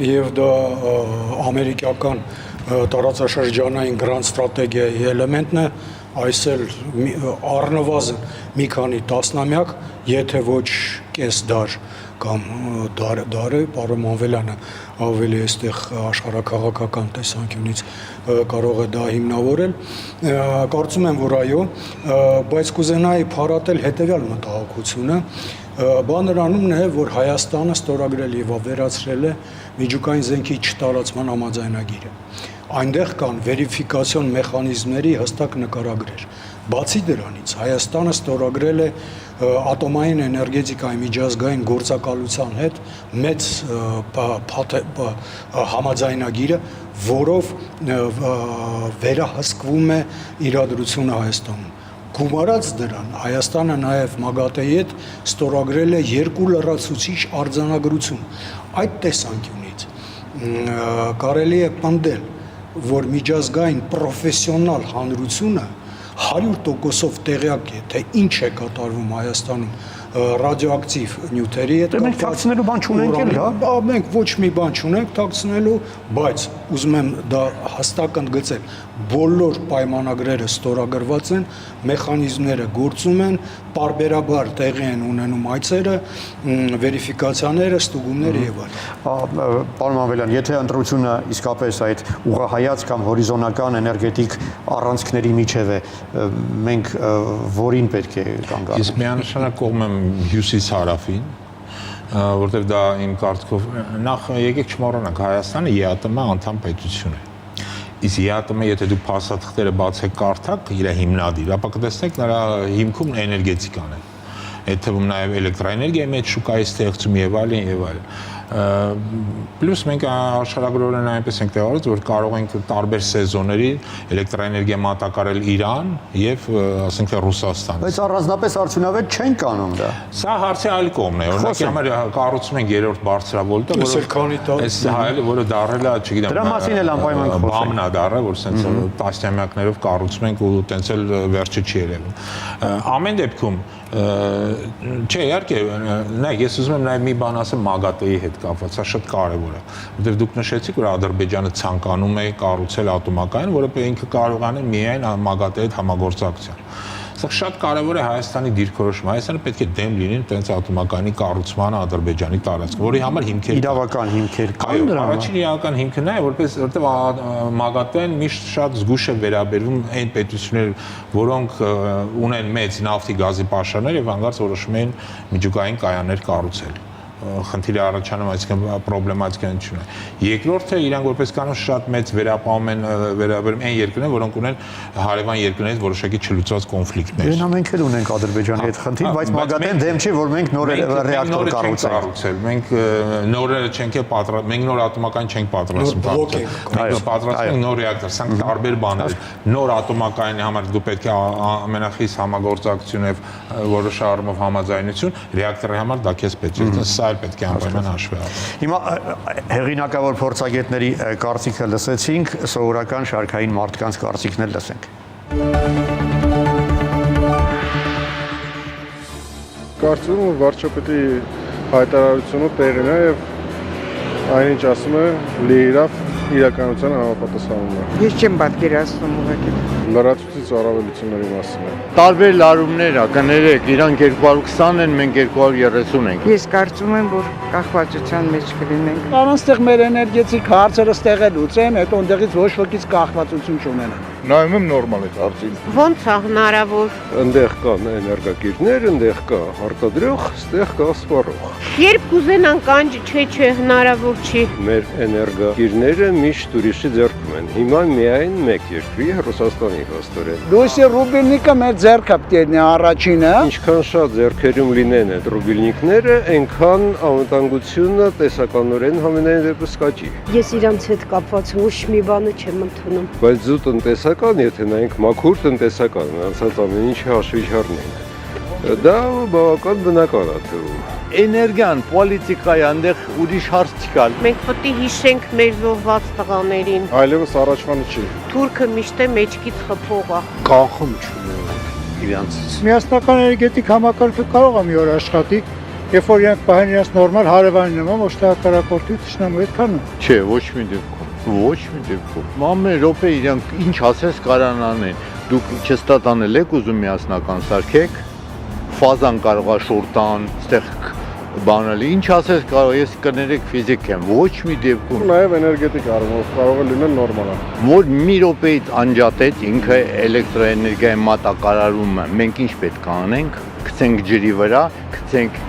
եւ դա ամերիկական տարածաշրջանային գրանտ ստրատեգիայի էլեմենտն է, այս էլ առնվազն մի քանի տասնամյակ, եթե ոչ կես դար կամ դարը, պարոն Մանվելյանը ավելի այստեղ աշխարհակաղակական տեսանկյունից կարող է դա հիմնավորել, կարծում եմ, որ այո, բայց կուզենայի փառատել հետևյալ մտահոգությունը, բան նրանումն է, որ Հայաստանը ստորագրել եւ ավերացրել է միջուկային զենքի չտարածման համաձայնագիրը։ Այնտեղ կան վերիֆիկացիոն մեխանիզմների հստակ նկարագրեր։ Բացի դրանից Հայաստանը ստորագրել է ատոմային էներգետիկայի միջազգային գործակալության հետ մեծ համաձայնագիրը, որով վերահսկվում է իրադրությունը Հայաստանում։ Գումարած դրան Հայաստանը նաև ՄԱԳԱՏԷ-ի հետ ստորագրել է 2 լրացուցիչ արձանագրություն։ Այդ տեսանկյունից կարելի է պնդել, որ միջազգային պրոֆեսիոնալ հանրությունը 100%-ով տեղյակ է, թե ինչ է կատարվում Հայաստանում ռադիոակտիվ նյութերի հետ կապված։ Մենք թաքցնելու բան չունենք էլ, հա։ Մենք ոչ մի բան չունենք թաքցնելու, բայց ուզում եմ դա հստակ ընդգծել, բոլոր պայմանագրերը ստորագրված են, մեխանիզմները գործում են, պարբերաբար տեղի են ունենում այցերը, վերիֆիկացիաները, ստուգումները եւ այլն։ Պարոն Մանվելյան, եթե ընտրությունը իսկապես այդ ուղղահայաց կամ հորիզոնական էներգետիկ առանցքների միջև է, մենք որին պետք է կանգ առնենք։ Իսկ միանշանակ կողմ եմ հյուսիս-հարավին, որտեղ դա իմ կարծիքով նախ եկեք չմոռանանք, Հայաստանը ԵԱՏՄ անդամ պետություն է։ Իսկ ԵԱՏՄ-ը, եթե դուք փաստաթղթերը բացեք կարդաք, իր հիմնադիր, ապա կտեսնեք նրա հիմքում էներգետիկան է։ Այդ թվում նաև էլեկտրաէներգիայի մեջ շուկայի ստեղծում եւ այլն եւ այլն։ Պլյուս մենք աշխարհագրորեն այնպես ենք տեղավորված, որ կարող ենք տարբեր սեզոնների էլեկտրաէներգիա մատակարարել Իրան եւ ասենք թե Ռուսաստան։ Բայց առանձնապես արդյունավետ չեն կանում դա։ Սա հարցի այլ կողմն է։ Օրինակ, համար կառուցում են երրորդ բարձրավոլտը, որը դարել է, չգիտեմ, դրա մասին էլ անպայման խոսենք։ Բամն է դարել, որ սենց տասնամյակներով կառուցում ենք ու տենց էլ վերջը չի երևում։ Ամեն դեպքում չէ, իհարկե, նայեք, ես ուզում եմ նաև մի բան ասեմ ՄԱԳԱՏԷ-ի հետ կապված, սա շատ կարևոր է, որովհետև դուք նշեցիք, որ Ադրբեջանը ցանկանում է կառուցել ատոմակայան, որը ինքը կարող է միայն ՄԱԳԱՏԷ-ի հետ համագործակցության։ Սա շատ կարևոր է Հայաստանի դիրքորոշումը։ Հայաստանը պետք է դեմ լինի տենց ատոմակայանի կառուցմանը Ադրբեջանի տարածքում, որի համար հիմքեր իրավական հիմքեր կան դրա համար։ Առաջին իրավական հիմքը նա է, որովհետև ՄԱԳԱՏԷ-ն միշտ շատ զգուշ է վերաբերվում այն պետություններ, որոնք ունեն մեծ նավթի գազի պաշարներ եւ հանգարց որոշում են միջուկային կայաններ կառուցել։ Խնդիրը առաջանում, այսինքն պրոբլեմատիկան չունի։ Երկրորդը իրանք որպես կանոն շատ մեծ վերապահում են վերաբերում այն երկրներին, որոնք ունեն հարևան երկրներից որոշակի չլուծված կոնֆլիկտներ։ Դե մենք էլ ունենք Ադրբեջանի հետ խնդիր, բայց ՄԱԳԱՏԷ-ն դեմ չի, որ մենք նոր ռեակտոր կառուցենք։ Մենք նորերը չենք պատրաստում, մենք նոր ատոմակայան չենք պատրաստում։ Մենք պատրաստում ենք նոր ռեակտոր, սա տարբեր բաներ։ Նոր ատոմակայանի համար դու պետք է ամենախիստ համագործակցություն եւ որոշ առումով համաձայնություն, ռեակտորի համար դա քեզ պետք է։ Սա պետք է անպայման հաշվի առնել։ Հիմա հեղինակավոր փորձագետների կարծիքը լսեցինք, սովորական շարքային մարդկանց կարծիքն էլ լսենք։ Կարծում եմ, որ վարչապետի հայտարարությունը տեղին է եւ այնինչ ասում է լիիրավ իրականության համապատասխանում է։ Ես չեմ պատկերացնում ուղղակի։ Լրացուցիչ առավելությունների մասին է։ Տարբեր լարումներ ա, կներեք, իրանք 220 են, մենք 230 ենք։ Ես կարծում եմ, որ կախվածության մեջ կլինենք։ Առանց ստեղ մեր էներգետիկ հարցերը ստեղ է լուծեն, հետո ընդեղից ոչ ոքից կախվածություն չունենան։ Նայում եմ նորմալ է դարձին։ Ոնց է հնարավոր։ Այնտեղ կան էներգակիրներ, այնտեղ կա արտադրող, ստեղ կա սպառող։ Երբ կուզենան կանջ, չէ, հնարավոր չի։ Մեր էներգակիրները միշտ ուրիշի ձեռքում են։ Հիմա միայն մեկ երկրի Ռուսաստանի հաստորեն։ Լույսի ռուբիլնիկը մեր ձեռքը պետք է առաջինը։ Ինչքան շատ ձեռքերում լինեն այդ ռուբիլնիկները, այնքան անվտանգությունը տեսականորեն համենայն դեպս կաճի։ Ես իրանց հետ կապված ոչ մի բանը չեմ ընդունում։ Բայց զուտ տնտեսական, եթե նայենք մաքուր տնտեսական, անցած ամեն ինչը հաշվի չառնենք։ Դա բավական բնական է թվում։ Էներգիան, պոլիտիկայի այնտեղ ուրիշ հարց չկա։ Մենք պետք է հիշենք մեր զոհված տղաներին։ Այլևս առաջվանը չի։ Թուրքը միշտ է մեջքից խփող է։ Կանխում չունեն իրանցից։ Միասնական էներգետիկ համակարգը կարող է մի օր աշխատի, երբ որ իրենք պահեն իրենց նորմալ հարևանի նման, ոչ թե հակառակորդի թշնամու հետ քանում։ Չէ, ոչ մի դեպքում, ոչ մի դեպքում։ Ամեն րոպե իրանք ինչ ասես կարան անեն։ Դուք չստատանել եք ուզում միասնական սարքեք, ֆազան կարող է շորտան, ստեղ բանալի, ինչ ասես կարող, ես կներեք ֆիզիկ եմ, ոչ մի դեպքում։ Նաև էներգետիկ առումով կարող է լինել նորմալ։ Որ մի րոպեից անջատեց ինքը էլեկտրոէներգիայի մատակարարումը, մենք ինչ պետք է անենք, գցենք ջրի վրա, գցենք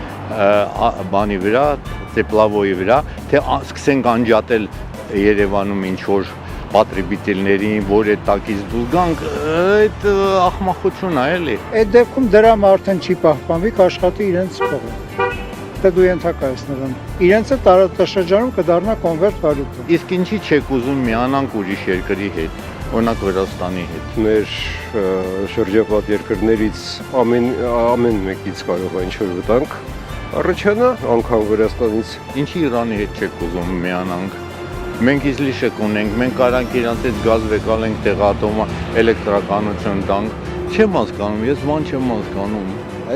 բանի վրա, տեպլավոյի վրա, թե սկսենք անջատել Երևանում ինչ որ պատրիբիտելներին, որ այդ տակից դուրս գանք, այդ ախմախություն է էլի։ Այդ դեպքում դրամ արդեն չի պահպանվի, կաշխատի իրենց փողը։ Դա դու ենթակա ես նրան։ Իրենցը տարածաշրջանում կդառնա կոնվերտ վալյուտա։ Իսկ ինչի չեք ուզում միանանք ուրիշ երկրի հետ, օրինակ Վրաստանի հետ։ Մեր շրջապատ երկրներից ամեն մեկից կարող է ինչ-որ վտանգ առաջանա, անգամ Վրաստանից։ Ինչի Իրանի հետ չեք ուզում միանանք։ Մենք իզլիշը կունենք, մենք կարանք իրանց հետ գազ վեկալենք տեղատոմա էլեկտրականություն տանք։ Չեմ հասկանում, ես ման չեմ հասկանում։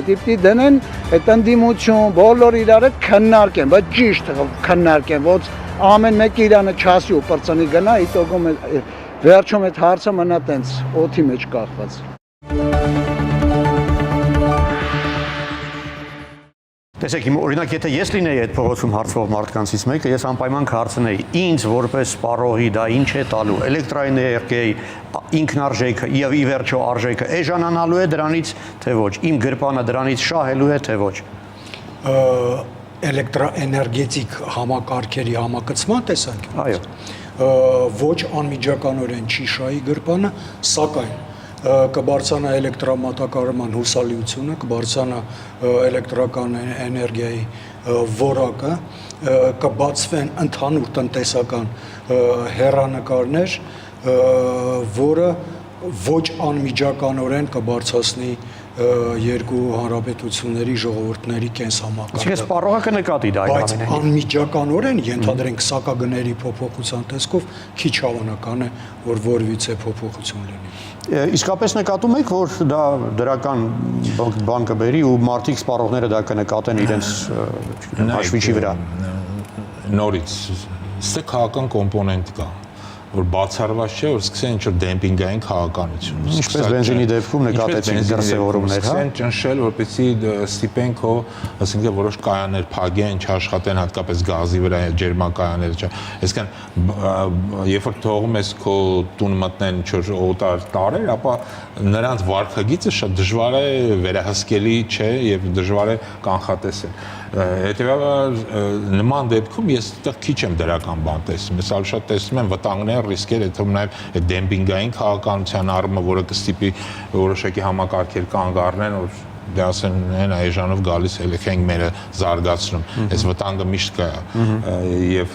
Դիպտի դնեն այդ ընդդիմություն, բոլոր իրար հետ քննարկեն, բայց ճիշտ քննարկեն, ոչ ամեն մեկը իրանը չասի ու բրծնի գնա, իտոգում վերջում այդ հարցը մնա տենց օդի մեջ կախված։ Տեսեք, օրինակ, եթե ես լինեի այդ փողոցում հարցվող մարդկանցից մեկը, ես անպայման կհարցնեի, ինձ որպես սպառողի դա ինչ է տալու, էլեկտրաէներգիայի ինքնարժեքը եւ ի վերջո արժեքը էժանանալու է դրանից, թե ոչ, իմ գրպանը դրանից շահելու է, թե ոչ։ Էլեկտրաէներգետիկ համակարգերի համակցման տեսանկյունից։ Այո։ Ոչ անմիջականորեն չի շահի գրպանը, սակայն կբարձրանա էլեկտրամատակարարման հուսալիությունը, կբարձրանա էլեկտրական էներգիայի որակը, կբացվեն ընդհանուր տնտեսական հեռանկարներ, որը ոչ անմիջականորեն կբարձրացնի երկու հանրապետությունների ժողովուրդների կենսամակարդակը։ Այսինքն սպառողը կնկատի դա Բայց անմիջականորեն ենթադրենք սակագների փոփոխության տեսքով քիչ հավանական է, որ որևիցե փոփոխություն լինի։ Իսկապես նկատում եք, որ դա դրական բան կբերի ու մարդիկ սպառողները դա կնկատեն իրենց հաշվիչի վրա։ Նորից, ստե քաղաքական կոմպոնենտ կա, որ բացառված չէ, որ սկսեն ինչ-որ դեմպինգային քաղաքականություն։ Ինչպես բենզինի դեպքում նկատեցինք դրսևորումներ, հա։ Սկսեն ճնշել, որպեսզի ստիպեն քո, ասենք որոշ կայաններ փակեն, չաշխատեն, հատկապես գազի վրա ջերմակայանները, այսինքն երբ որ թողում ես քո տուն մտնեն ինչ-որ օտար տարեր, ապա նրանց վարքագիծը շատ դժվար է վերահսկելի չէ եւ դժվար է կանխատեսել։ Հետևաբար նման դեպքում ես այդտեղ քիչ եմ դրական բան տեսնում։ Ես ավելի շատ տեսնում եմ վտանգներ, ռիսկեր, այդ թվում նաև այդ դեմպինգային քաղաքականության առումը, որը կստիպի որոշակի համակարգեր կանգ առնեն, որ դե ասեն հենա էժանով գալիս ելեք մերը զարգացնում։ Այս վտանգը միշտ կա եւ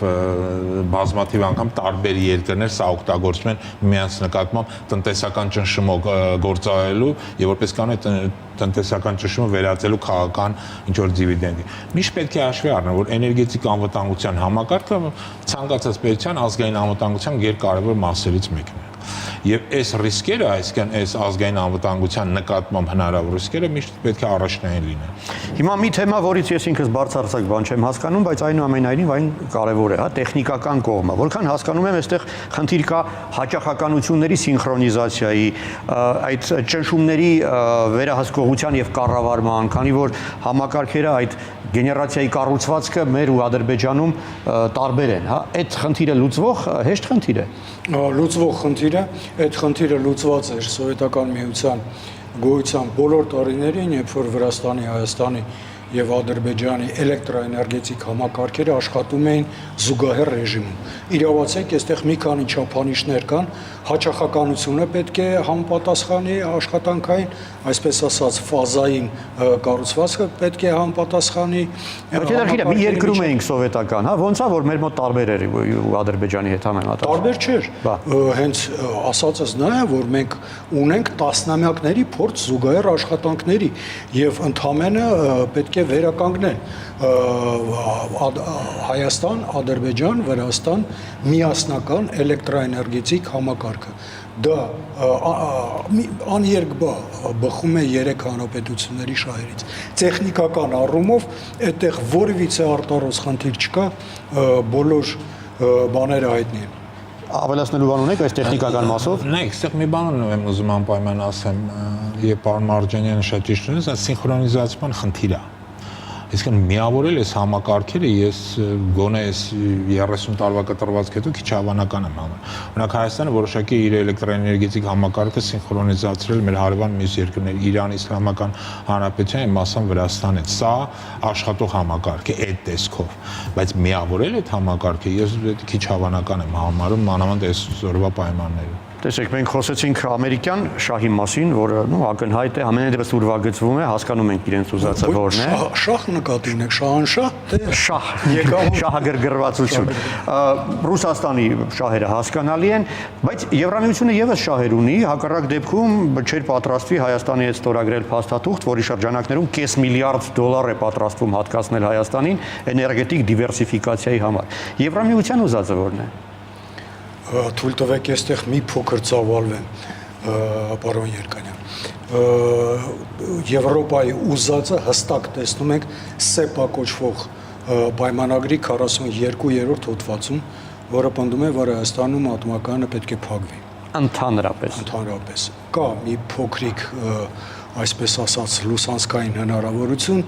բազմաթիվ անգամ տարբեր երկրներ սա օգտագործում են միմյանց նկատմամբ տնտեսական ճնշումով գործարելու եւ որպես կանոն տնտեսական ճնշումը վերածելու քաղաքական ինչ-որ դիվիդենդի։ Միշտ պետք է հաշվի առնել, որ էներգետիկ անվտանգության համակարգը ցանկացած պետության ազգային անվտանգության գերկարևոր մասերից մեկն է։ Եվ այս ռիսկերը, այսինքն այս ազգային անվտանգության նկատմամբ հնարավոր ռիսկերը միշտ պետք է առաջնային լինեն։ Հիմա մի թեմա, որից ես ինքս բարձրացակ բան չեմ հասկանում, բայց այնուամենայնիվ այն կարևոր է, հա, տեխնիկական կողմը։ Որքան հասկանում եմ, այստեղ խնդիր կա հաճախականությունների սինխրոնիզացիայի, այդ ճնշումների վերահսկողության եւ կառավարման, քանի որ համակարգերը այդ գեներացիայի կառուցվածքը մեր ու Ադրբեջանում տարբեր են, հա, այդ խնդիրը լուծվող հեշտ խնդիր է։ Լուծվող խնդիր է, այդ խնդիրը լուծված էր Սովետական միության գոյության բոլոր տարիներին, երբ որ Վրաստանի, Հայաստանի եւ Ադրբեջանի էլեկտրաէներգետիկ համակարգերը աշխատում էին զուգահեռ ռեժիմում։ Իրավացեք, այստեղ մի քանի չափանիշներ կան, հաճախականությունը պետք է համապատասխանի աշխատանքային, այսպես ասած, ֆազային կառուցվածքը պետք է համապատասխանի։ Բայց մի երկրում էինք սովետական, հա, ոնց է որ մեր մոտ տարբեր էր Ադրբեջանի հետ համեմատած։ Տարբեր չէր։ Հենց ասածս նա է, որ մենք ունենք տասնամյակների փորձ զուգահեռ աշխատանքների եւ ընդհանրապես պետք է վերականգնել Հայաստան, Ադրբեջան, Վրաստան միասնական էլեկտրաէներգետիկ համակարգը։ Դա աներկբա բխում է 3 հանրապետությունների շահերից։ Տեխնիկական առումով այդտեղ որևիցե արտարոց խնդիր չկա, բոլոր բաները հայտնի են։ Ավելացնելու բան ունեք այս տեխնիկական մասով։ Նայեք, այստեղ մի բան եմ ուզում անպայման ասեմ, երբ պարոն Մարջանյանը շատ ճիշտ ունի, դա սինխրոնիզացիան խնդիր է։ Այսինքն միավորել այս համակարգերը ես գոնե այս 30 տարվա կտրվածք հետո քիչ հավանական եմ համարում։ Օրինակ Հայաստանը որոշակի իր էլեկտրոէներգետիկ համակարգը սինխրոնիզացրել մեր հարևան մյուս երկրների Իրանի Իսլամական Հանրապետության մասամբ Վրաստանից։ Սա աշխատող համակարգ է այդ տեսքով, բայց միավորել այդ համակարգը ես քիչ հավանական եմ համարում մանավանդ այս օրվա պայմաններում։ Տեսեք, մենք խոսեցինք ամերիկյան շահի մասին, որը ակնհայտ է, ամենևս ուրվագծվում է, հասկանում ենք իրենց ուզածը որն է։ Շահ նկատի ունեք, շահանշահ, թե շահ, շահագրգռվածություն։ Ռուսաստանի շահերը հասկանալի են, բայց Եվրամիությունը եւս շահեր ունի, հակառակ դեպքում չէր պատրաստվի Հայաստանի հետ ստորագրել փաստաթուղթ, որի շրջանակներում $5 միլիարդ է պատրաստվում հատկացնել Հայաստանին էներգետիկ դիվերսիֆիկացիայի համար։ Եվրամիության ուզածը որն է։ Թույլ տվեք այստեղ մի փոքր ծավալվեմ, պարոն Երկանյան։ Եվրոպայի ուզածը հստակ տեսնում ենք SEPA կոչվող պայմանագրի 42-րդ հոդվածում, որը պնդում է, որ Հայաստանում ատոմակայանը պետք է փակվի։ Ընդհանրապես։ Կա մի փոքրիկ, այսպես ասած, լուսանցքային հնարավորություն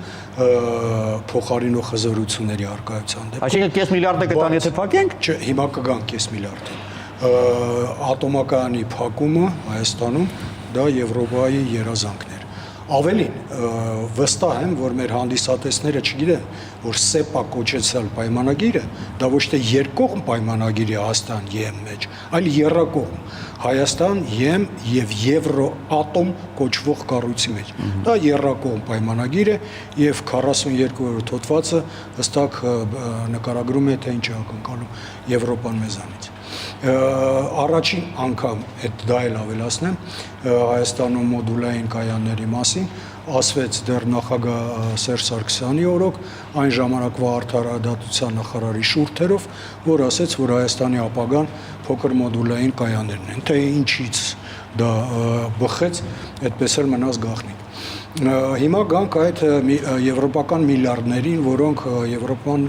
փոխարինող հզորությունների առկայության դեպքում։ Այսինքն $5 միլիարդը կտան, եթե փակենք։ Չէ, հիմա կգան $5 միլիարդի։ Ատոմակայանի փակումը Հայաստանում դա Եվրոպայի երազանքն էր։ Ավելին, վստահ եմ, որ մեր հանդիսատեսները չգիտեն, որ SEPA կոչեցյալ պայմանագիրը դա ոչ թե երկկողմ պայմանագիր է Հայաստան ԵՄ մեջ, այլ եռակողմ Հայաստան ԵՄ եւ Եվրոատոմ կոչվող կառույցի մեջ։ Դա եռակողմ պայմանագիր է եւ 42-րդ հոդվածը հստակ նկարագրում է, թե ինչ է ակնկալում Եվրոպան մեզանից։ Առաջին անգամ դա էլ ավելացնեմ Հայաստանում մոդուլային կայանների մասին ասվեց դեռ նախագահ Սերժ Սարգսյանի օրոք այն ժամանակվա արդարադատության նախարարի շուրթերով, որ ասեց, որ Հայաստանի ապագան փոքր մոդուլային կայաններն են, թե ինչից դա բխեց, այդպես էլ մնաց գաղտնիք։ Հիմա գանք այդ եվրոպական միլիարդներին, որոնք Եվրոպան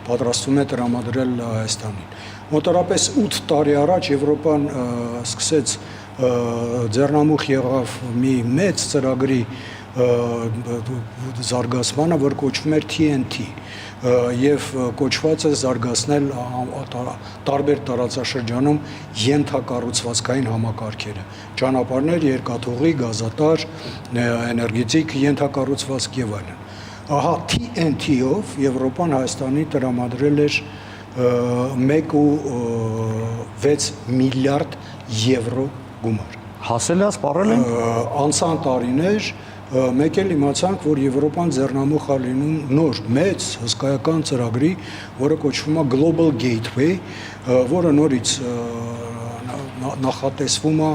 պատրաստվում է տրամադրել Հայաստանին։ Մոտավորապես 8 տարի առաջ Եվրոպան սկսեց ձեռնամուխ եղավ մի մեծ ծրագրի զարգացմանը, որ կոչվում էր TNT եւ կոչված է զարգացնել տարբեր տարածաշրջանում ենթակառուցվածքային համակարգերը, ճանապարհներ, երկաթուղի, գազատար, էներգետիկ ենթակառուցվածք եւ այլն։ Ահա TNT-ով Եվրոպան Հայաստանի տրամադրել էր 1.6 միլիարդ եվրո գումար։ Հասել է, սպառել են։ Անցան տարիներ մեկ էլ իմացանք, որ Եվրոպան ձեռնամուխ է լինում նոր մեծ հսկայական ծրագրի, որը կոչվում է Global Gateway, որը նորից նախատեսվում է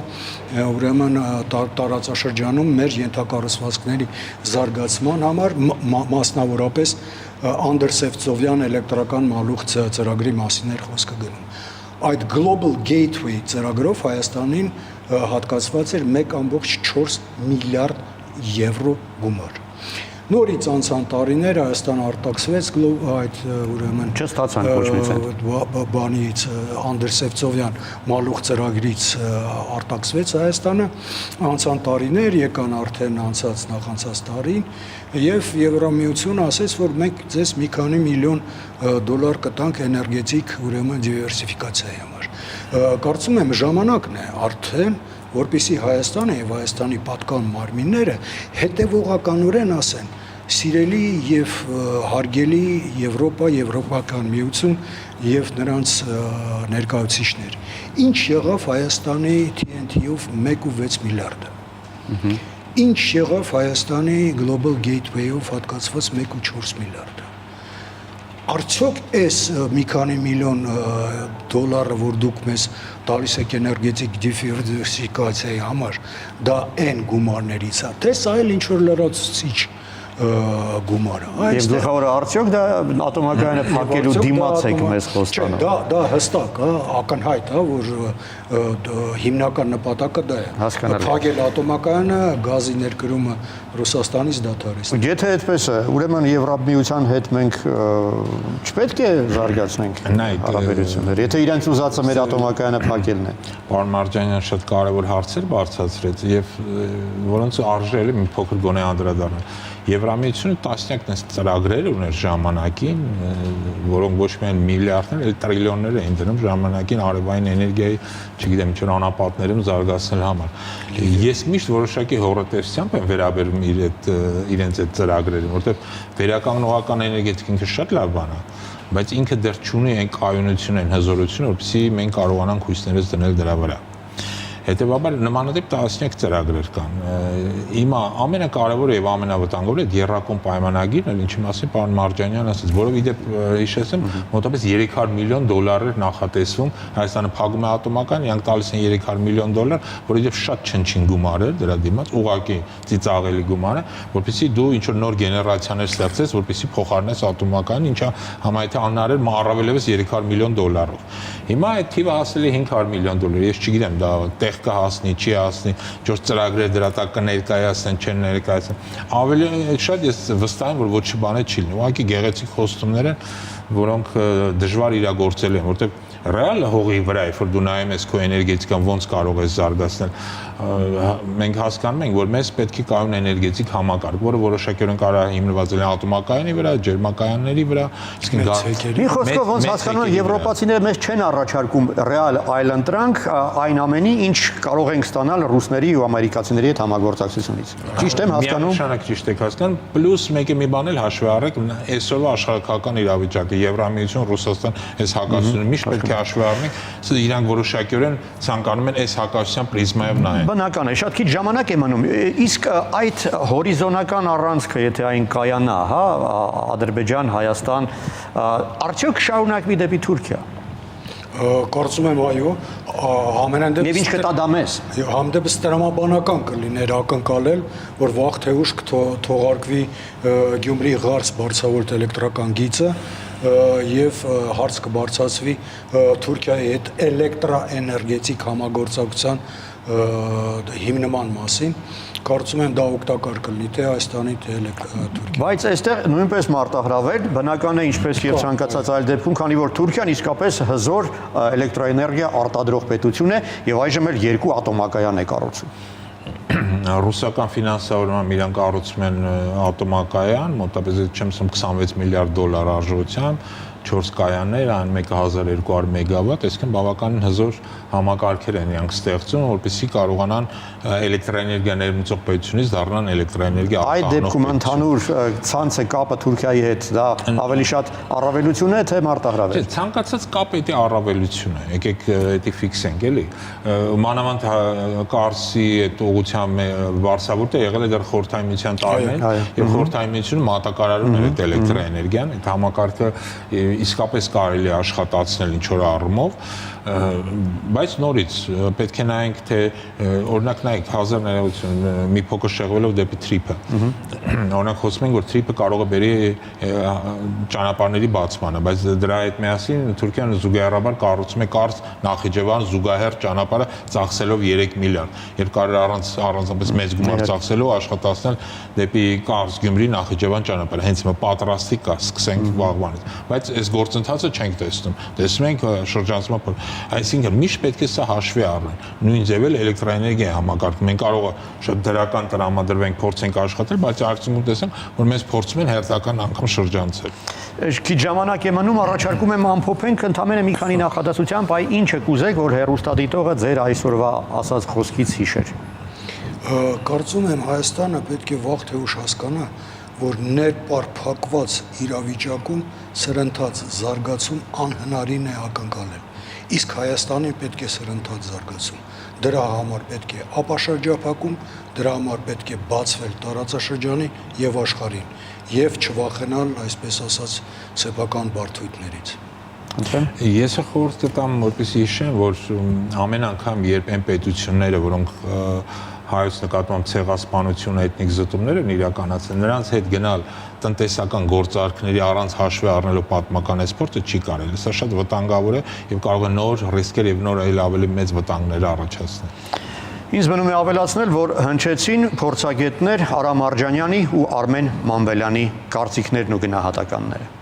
ուրեմն տարածաշրջանում մեր ենթակառուցվածքների զարգացման համար, մասնավորապես Անդերսևծովյան էլեկտրական մալուխ ծրագրի մասին էր խոսքը գնում։ Այդ Global Gateway ծրագրով Հայաստանին հատկացված էր 1.4 միլիարդ եվրո գումար։ Նորից անցան տարիներ Հայաստան արտաքսվեց այդ ուրեմն չստացան կոչվեց այդ բանից Անդերսևծովյան մալուխ ծրագրից արտաքսվեց Հայաստանը, անցան տարիներ, եկան արդեն նախանցած տարին եւ Եվրամիությունը ասեց, որ մենք ձեզ մի քանի միլիոն դոլար կտանք էներգետիկ ուրեմն դիվերսիֆիկացիայի համար։ Կարծում եմ ժամանակն է արդեն որպեսզի Հայաստանը եւ Հայաստանի պատկան մարմինները հետեւողականորեն ասեն. սիրելի եւ հարգելի Եվրոպա, Եվրոպական միություն եւ նրանց ներկայացուցիչներ, ինչ եղավ Հայաստանի TNT-ով 1.6 միլիարդը։ Ինչ եղավ Հայաստանի Global Gateway-ով հատկացված 1.4 միլիարդը։ Արդյոք այս մի քանի միլիոն դոլարը, որ դուք մեզ տալիս եք էներգետիկ դիվերսիֆիկացիայի համար, դա այն գումարներից է, թե սա էլ ինչ-որ լրացուցիչ գումար է։ Եվ գլխավորը արդյոք դա ատոմակայանը փակելու դիմաց եք մեզ խոստանում։ Դա հստակ է, ակնհայտ է, որ հիմնական նպատակը դա է։ Փակել ատոմակայանը, գազի ներկրումը Ռուսաստանից դադարեցնել։ Եթե այդպես է, ուրեմն Եվրամիության հետ մենք չպետք է զարգացնենք հարաբերությունները։ Եթե իրենց ուզածը մեր ատոմակայանը փակելն է։ Պարոն Մարջանյան շատ կարևոր հարցեր բարձրացրեց եւ որոնց արժե է մի փոքր գոնե անդրադառնալ։ Եվրամիությունը տասնյակ այս ծրագրեր ուներ ժամանակին, որոնք ոչ միայն միլիարդներ, այլ տրիլիոններ էին դնում ժամանակին արևային էներգիայի, չգիտեմ, ինչ անապատներում զարգացնել համար։ Ես միշտ որոշակի հոռետեսությամբ եմ վերաբերում իրենց այդ ծրագրերին, որովհետև վերականգնողական էներգետիկա ինքը շատ լավ բան է, բայց ինքը դեռ չունի այն կայունությունը, այն հզորությունը, որպեսզի մենք կարողանանք հույսներս դնել դրա վրա։ Հետևաբար նմանատիպ տասնյակ ծրագրեր կան։ Հիմա ամենակարևորը եւ ամենավտանգավորը երրակոմ պայմանագիրն է, ինչի մասին պարոն Մարջանյանն ասաց, որով իդեպ հիշեցեմ, մոտավորապես $300 միլիոն նախատեսվում, Հայաստանը փակում է ատոմական, իրանք տալիս են $300 միլիոն, որը իդեպ շատ չնչին գումար է դրա դիմաց, ուղղակի ծիծաղելի գումար է, որպեսզի դու ինչ որ նոր գեներացիաներ ստեղծես, որպեսզի փոխարինես ատոմականը, ինչը համայնքի անհնարին առավելևս $300 միլիոն։ Հիմա այդ թիվը հասել է $500 միլիոն, ես չգիտեմ դա կհասնի, չի հասնի, ինչ ծրագրեր դրա տակ կներկայացնեն, չեն ներկայացնեն։ Ավելի շատ ես վստահ եմ, որ ոչ մի բան չի լինի։ Ուղղակի գեղեցիկ խոստումներ են, որոնք դժվար իրագործել են, որովհետև ռեալ հողի վրա, երբ որ դու նայում ես քո էներգետիկան ոնց կարող ես զարգացնել, մենք հասկանում ենք, որ մեզ պետք է կայուն էներգետիկ համակարգ, որը որոշակիորեն կարող է հիմնված լինել ատոմակայանի վրա, ջերմակայանների վրա, իսկ մի խոսքով ոնց հասկանում են եվրոպացիները մեզ չեն առաջարկում ռեալ այլընտրանք այն ամենի, ինչ կարող ենք ստանալ ռուսների ու ամերիկացիների հետ համագործակցությունից։ Ճիշտ եմ հասկանում։ Միանշանակ ճիշտ եք հասկանում, պլյուս մեկը մի բան էլ հաշվի առեք, այսօրվա աշխարհական իրավիճակը, Եվրամիություն, Ռուսաստան, այս հակասությունը միշտ պետք է հաշվի առնենք, սա իրանք որոշակիորեն ցանկանում են այս հակասության պրիզմայով նայեն։ Բնական է, շատ քիչ ժամանակ է մնում։ Իսկ այդ հորիզոնական առանցքը, եթե այն կայանա, հա, Ադրբեջան, Հայաստան, արդյոք շարունակվի դեպի Թուրքիա։ Կարծում եմ այո, ամենայն դեպս Եվ ինչ կտա դա մեզ։ Համդեպս տրամաբանական կլիներ ակնկալել, որ վաղ թե ուշ թողարկվի Գյումրի Ղարս բարձրավոլտ էլեկտրական գիծը եւ հարց կբարձրացվի Թուրքիայի հետ էլեկտրաէներգետիկ համագործակցության հիմնման մասին։ Կարծում եմ դա օգտակար կլինի թե Հայաստանի, թե Թուրքիայի։ Բայց այստեղ նույնպես մարտահրավեր, բնական է ինչպես եւ ցանկացած այլ դեպքում, քանի որ Թուրքիան իսկապես հզոր էլեկտրոէներգիա արտադրող պետություն է եւ այժմ էլ 2 ատոմակայան է կառուցում։ Ռուսական ֆինանսավորման իրանք կառուցում են ատոմակայան, մոտավորապես չեմ ասում $26 միլիարդ արժողությամբ, 4 կայաններ, այն մեկը 1200 մեգավատ, այսինքն բավականին հզոր համակարգեր են իրանք ստեղծում, որպեսզի կարողանան էլեկտրաէներգիա ներմուծող պետությունից դառնան էլեկտրաէներգիա Այդ դեպքում ընդհանուր ցանցը կապը Թուրքիայի հետ դա ավելի շատ առավելություն է թե մարտահրավեր։ Չէ, ցանկացած կապ պետք է առավելություն է։ Եկեք դա ֆիքսենք, էլի։ Մանավանդ Կարսի այդ ուղղությամբ վարսավուրտը եղել է դեռ Խորհրդային Միության տարիներին, եւ Խորհրդային Միությունը մատակարարում էր այդ էլեկտրաէներգիան, այդ համակարգը իսկապես կարելի է աշխատացնել ինչ որ առումով, բայց նորից պետք է նայենք թե օրինակ նայեք 1000 ներողություն մի փոքր շեղվելով դեպի թրիփը օրինակ խոսում ենք որ թրիփը կարող է բերի ճանապարհների բացմանը բայց դրա հետ միասին Թուրքիան զուգահեռաբար կառուցում է Կարս Նախիջևան զուգահեռ ճանապարհը ծախսելով 3 միլիարդ երբ կարող առանձնապես մեծ գումար ծախսելով աշխատացնել դեպի Կարս Գյումրի Նախիջևան ճանապարհը հենց հիմա պատրաստի կա սկսենք վաղվանից բայց այս գործընթացը չենք տեսնում ենք շրջանցման այսինքն միշտ պետք է սա հաշվի առնել նույն ձևել էլեկտրաէներգիայի համակարգում մենք կարող է շատ դրական տրամադրվենք փորձենք աշխատել բայց արդյունքում տեսանք որ մեզ փորձում են հերթական անգամ շրջանցել Քիչ ժամանակ է մնում առաջարկում եմ ամփոփենք ընդամենը մի քանի նախադասությամբ այ ինչը կուզեք որ հեռուստադիտողը ձեր այսօրվա ասած խոսքից հիշեր Կարծում եմ Հայաստանը պետք է վաղ թե ուշ հասկանա որ ներպարփակված իրավիճակում սրընթաց զարգացում անհնարին է ակնկալել Իսկ Հայաստանին պետք է սրընթաց զարգացում դրա համար պետք է ապաշրջափակում դրա համար պետք է բացվել տարածաշրջանի եւ աշխարհին եւ չվախենալ այսպես ասած սեփական բարդույթներից Ես խորհուրդ կտամ որպեսզի հիշեմ որ ամեն անգամ երբ այն պետությունները որոնք հայոց նկատմամբ ցեղասպանություն էթնիկ զտումներ են իրականացել նրանց հետ գնալ տնտեսական գործարքների առանց հաշվի առնելով պատմական էսպորտը չի կարելի սա շատ վտանգավոր է եւ կարող է նոր ռիսկեր եւ նոր այլ ավելի մեծ վտանգներ առաջացնել Ինձ մնում է ավելացնել, որ հնչեցին փորձագետներ Արամ Արջանյանի ու Արմեն Մանվելյանի կարծիքներն ու գնահատականները